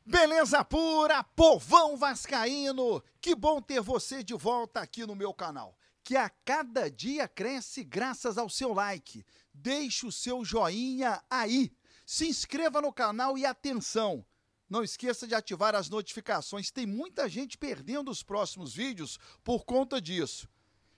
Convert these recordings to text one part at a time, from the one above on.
Beleza pura, povão vascaíno! Que bom ter você de volta aqui no meu canal, que a cada dia cresce graças ao seu like. Deixe o seu joinha aí, se inscreva no canal e atenção! Não esqueça de ativar as notificações, tem muita gente perdendo os próximos vídeos por conta disso.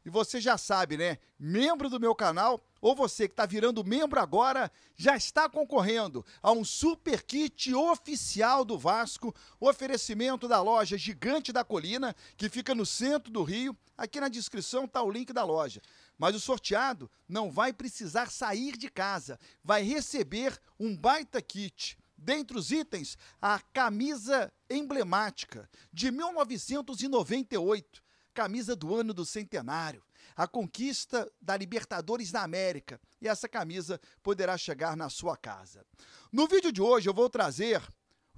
E você já sabe, né? Membro do meu canal, ou você que está virando membro agora, já está concorrendo a um super kit oficial do Vasco, oferecimento da loja Gigante da Colina, que fica no centro do Rio. Aqui na descrição está o link da loja. Mas o sorteado não vai precisar sair de casa, vai receber um baita kit. Dentre os itens, a camisa emblemática de 1998. Camisa do ano do centenário, a conquista da Libertadores da América, e essa camisa poderá chegar na sua casa. No vídeo de hoje eu vou trazer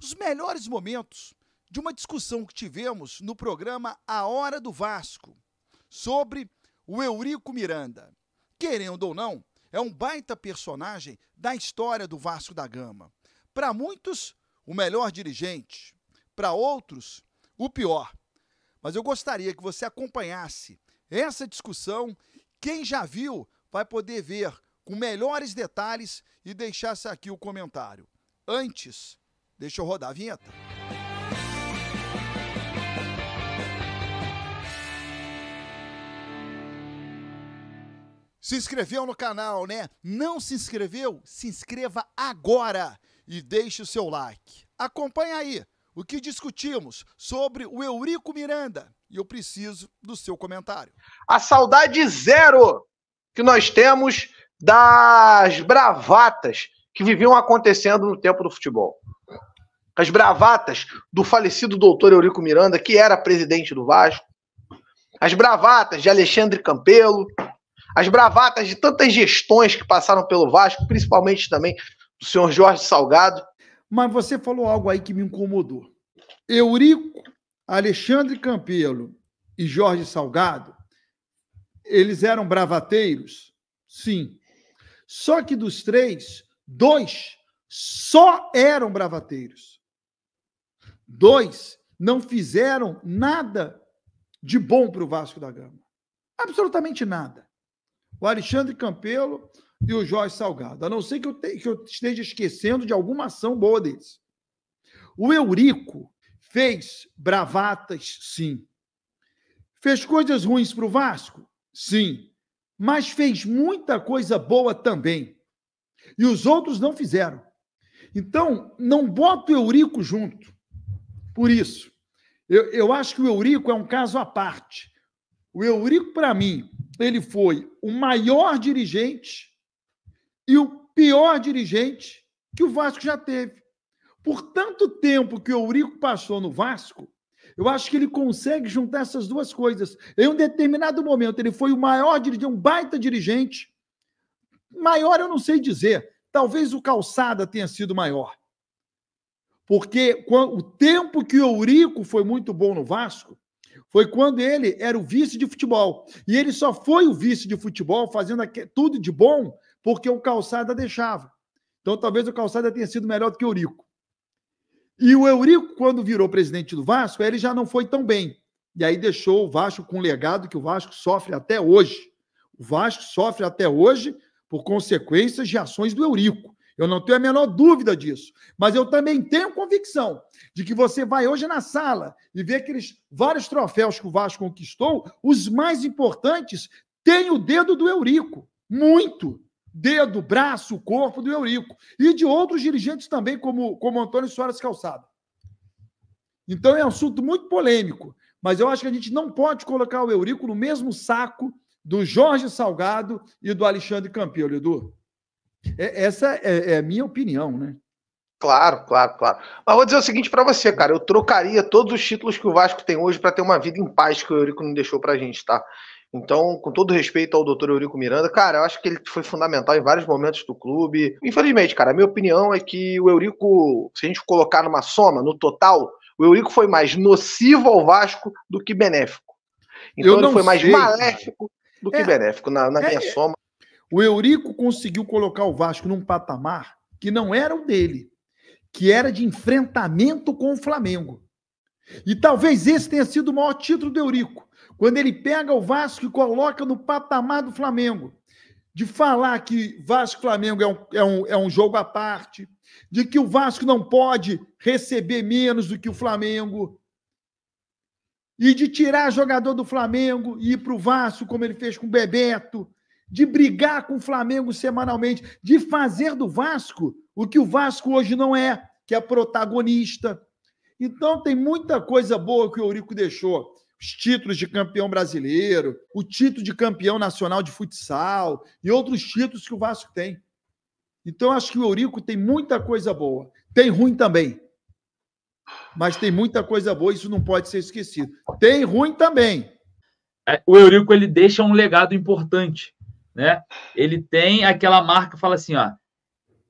os melhores momentos de uma discussão que tivemos no programa A Hora do Vasco, sobre o Eurico Miranda. Querendo ou não, é um baita personagem da história do Vasco da Gama. Para muitos, o melhor dirigente, para outros, o pior. Mas eu gostaria que você acompanhasse essa discussão. Quem já viu vai poder ver com melhores detalhes e deixasse aqui o comentário. Antes, deixa eu rodar a vinheta. Se inscreveu no canal, né? Não se inscreveu? Se inscreva agora e deixe o seu like. Acompanha aí o que discutimos sobre o Eurico Miranda, e eu preciso do seu comentário. A saudade zero que nós temos das bravatas que viviam acontecendo no tempo do futebol. As bravatas do falecido doutor Eurico Miranda, que era presidente do Vasco. As bravatas de Alexandre Campelo. As bravatas de tantas gestões que passaram pelo Vasco, principalmente também do senhor Jorge Salgado. Mas você falou algo aí que me incomodou. Eurico, Alexandre Campelo e Jorge Salgado, eles eram bravateiros? Sim. Só que dos três, dois só eram bravateiros. Dois não fizeram nada de bom para o Vasco da Gama. Absolutamente nada. O Alexandre Campelo e o Jorge Salgado, a não ser que eu esteja esquecendo de alguma ação boa deles. O Eurico fez bravatas, sim. Fez coisas ruins para o Vasco? Sim. Mas fez muita coisa boa também. E os outros não fizeram. Então, não bota o Eurico junto. Por isso, eu acho que o Eurico é um caso à parte. O Eurico, para mim, ele foi o maior dirigente e o pior dirigente que o Vasco já teve. Por tanto tempo que o Eurico passou no Vasco, eu acho que ele consegue juntar essas duas coisas. Em um determinado momento, ele foi o maior dirigente, um baita dirigente. Maior eu não sei dizer. Talvez o Calçada tenha sido maior. Porque o tempo que o Eurico foi muito bom no Vasco foi quando ele era o vice de futebol. E ele só foi o vice de futebol fazendo tudo de bom porque o Calçada deixava. Então, talvez o Calçada tenha sido melhor do que o Eurico. E o Eurico, quando virou presidente do Vasco, ele já não foi tão bem. E aí deixou o Vasco com um legado que o Vasco sofre até hoje. O Vasco sofre até hoje por consequências de ações do Eurico. Eu não tenho a menor dúvida disso. Mas eu também tenho convicção de que você vai hoje na sala e vê aqueles vários troféus que o Vasco conquistou, os mais importantes têm o dedo do Eurico. Muito. Dedo, braço, corpo do Eurico. E de outros dirigentes também, como Antônio Soares Calçada. Então é um assunto muito polêmico. Mas eu acho que a gente não pode colocar o Eurico no mesmo saco do Jorge Salgado e do Alexandre Campelo, Edu. Essa é a minha opinião, né? Claro. Mas vou dizer o seguinte para você, cara. Eu trocaria todos os títulos que o Vasco tem hoje para ter uma vida em paz que o Eurico não deixou pra gente, tá? Então, com todo respeito ao doutor Eurico Miranda, cara, eu acho que ele foi fundamental em vários momentos do clube. Infelizmente, cara, a minha opinião é que o Eurico, se a gente colocar numa soma, no total, o Eurico foi mais nocivo ao Vasco do que benéfico. Então ele foi mais maléfico do que benéfico, na minha soma. O Eurico conseguiu colocar o Vasco num patamar que não era o dele. que era de enfrentamento com o Flamengo. E talvez esse tenha sido o maior título do Eurico, quando ele pega o Vasco e coloca no patamar do Flamengo, de falar que Vasco e Flamengo é um jogo à parte, de que o Vasco não pode receber menos do que o Flamengo, e de tirar jogador do Flamengo e ir para o Vasco, como ele fez com o Bebeto, de brigar com o Flamengo semanalmente, de fazer do Vasco o que o Vasco hoje não é, que é protagonista. Então tem muita coisa boa que o Eurico deixou. Os títulos de campeão brasileiro, o título de campeão nacional de futsal e outros títulos que o Vasco tem. Então acho que o Eurico tem muita coisa boa. Tem ruim também. Mas tem muita coisa boa, isso não pode ser esquecido. Tem ruim também. O Eurico, ele deixa um legado importante, né? Ele tem aquela marca, fala assim, ó,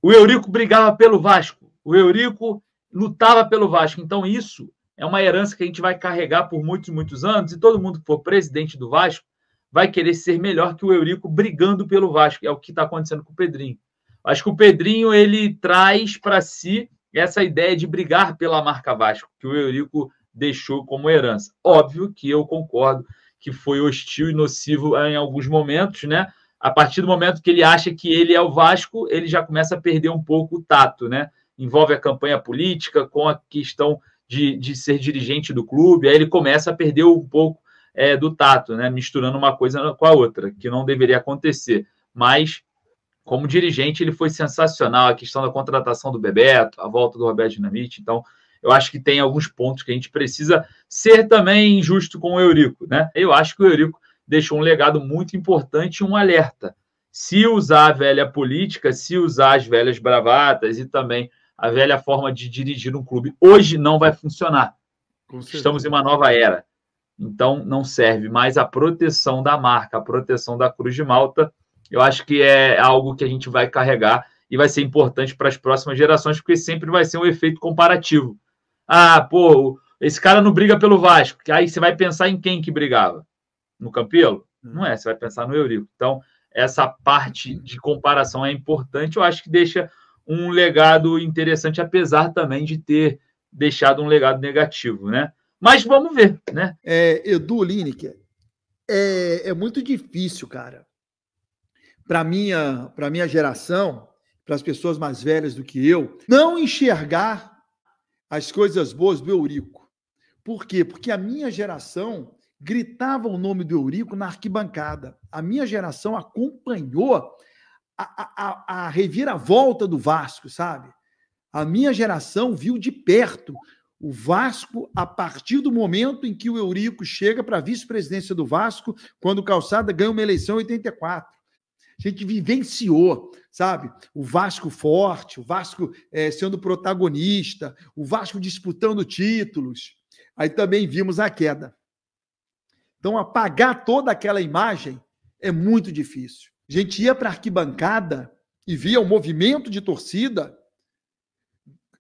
o Eurico brigava pelo Vasco, o Eurico lutava pelo Vasco. Então isso é uma herança que a gente vai carregar por muitos, muitos anos, e todo mundo que for presidente do Vasco vai querer ser melhor que o Eurico brigando pelo Vasco. É o que está acontecendo com o Pedrinho. Acho que o Pedrinho, ele traz para si essa ideia de brigar pela marca Vasco, que o Eurico deixou como herança. Óbvio que eu concordo que foi hostil e nocivo em alguns momentos, né? A partir do momento que ele acha que ele é o Vasco, ele já começa a perder um pouco o tato, né? Envolve a campanha política com a questão de ser dirigente do clube, aí ele começa a perder um pouco do tato, né? Misturando uma coisa com a outra, que não deveria acontecer. Mas como dirigente, ele foi sensacional. A questão da contratação do Bebeto, a volta do Roberto Dinamite. Então, eu acho que tem alguns pontos que a gente precisa ser também justo com o Eurico, né? Eu acho que o Eurico deixou um legado muito importante e um alerta. Se usar a velha política, se usar as velhas bravatas e também a velha forma de dirigir um clube, hoje não vai funcionar. Estamos em uma nova era. Então, não serve mais a proteção da marca, a proteção da Cruz de Malta. Eu acho que é algo que a gente vai carregar e vai ser importante para as próximas gerações, porque sempre vai ser um efeito comparativo. Ah, pô, esse cara não briga pelo Vasco. Aí você vai pensar em quem que brigava? No Campelo? Não é, você vai pensar no Eurico. Então, essa parte de comparação é importante. Eu acho que deixa um legado interessante, apesar também de ter deixado um legado negativo, né? Mas vamos ver, né? Edu Lineker, é muito difícil, cara. Para minha geração, para as pessoas mais velhas do que eu, não enxergar as coisas boas do Eurico. Por quê? Porque a minha geração gritava o nome do Eurico na arquibancada. A minha geração acompanhou a reviravolta do Vasco, sabe? A minha geração viu de perto o Vasco a partir do momento em que o Eurico chega para a vice-presidência do Vasco, quando o Calçada ganha uma eleição em 84. A gente vivenciou, sabe? O Vasco forte, o Vasco sendo protagonista, o Vasco disputando títulos. Aí também vimos a queda. Então, apagar toda aquela imagem é muito difícil. A gente ia para a arquibancada e via o movimento de torcida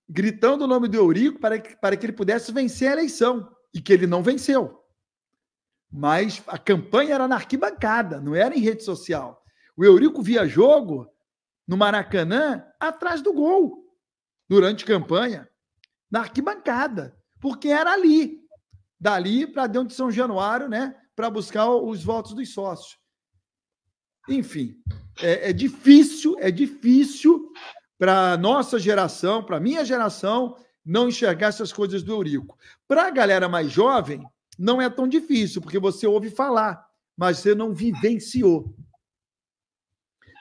gritando o nome do Eurico para que ele pudesse vencer a eleição, e que ele não venceu. Mas a campanha era na arquibancada, não era em rede social. O Eurico via jogo no Maracanã atrás do gol, durante campanha, na arquibancada, porque era ali, dali para dentro de São Januário, né, para buscar os votos dos sócios. Enfim, é difícil para a nossa geração, para a minha geração, não enxergar essas coisas do Eurico. Para a galera mais jovem, não é tão difícil, porque você ouve falar, mas você não vivenciou.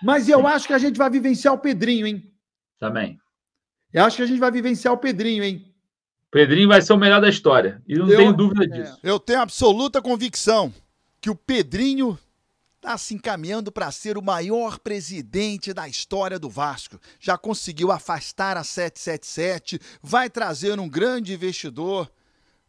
Mas eu acho que a gente vai vivenciar o Pedrinho, hein? Também. Eu acho que a gente vai vivenciar o Pedrinho, hein? Pedrinho vai ser o melhor da história. E não tenho dúvida disso. Eu tenho absoluta convicção que o Pedrinho está se encaminhando para ser o maior presidente da história do Vasco. Já conseguiu afastar a 777, vai trazer um grande investidor,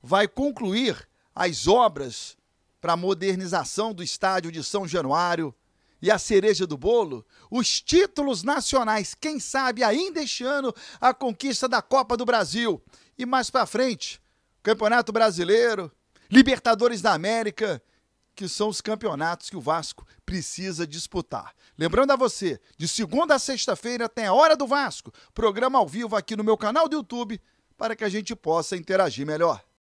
vai concluir as obras para a modernização do estádio de São Januário. E a cereja do bolo, os títulos nacionais, quem sabe ainda este ano, a conquista da Copa do Brasil. E mais para frente, Campeonato Brasileiro, Libertadores da América. que são os campeonatos que o Vasco precisa disputar. Lembrando a você, de segunda a sexta-feira tem a Hora do Vasco, programa ao vivo aqui no meu canal do YouTube, para que a gente possa interagir melhor.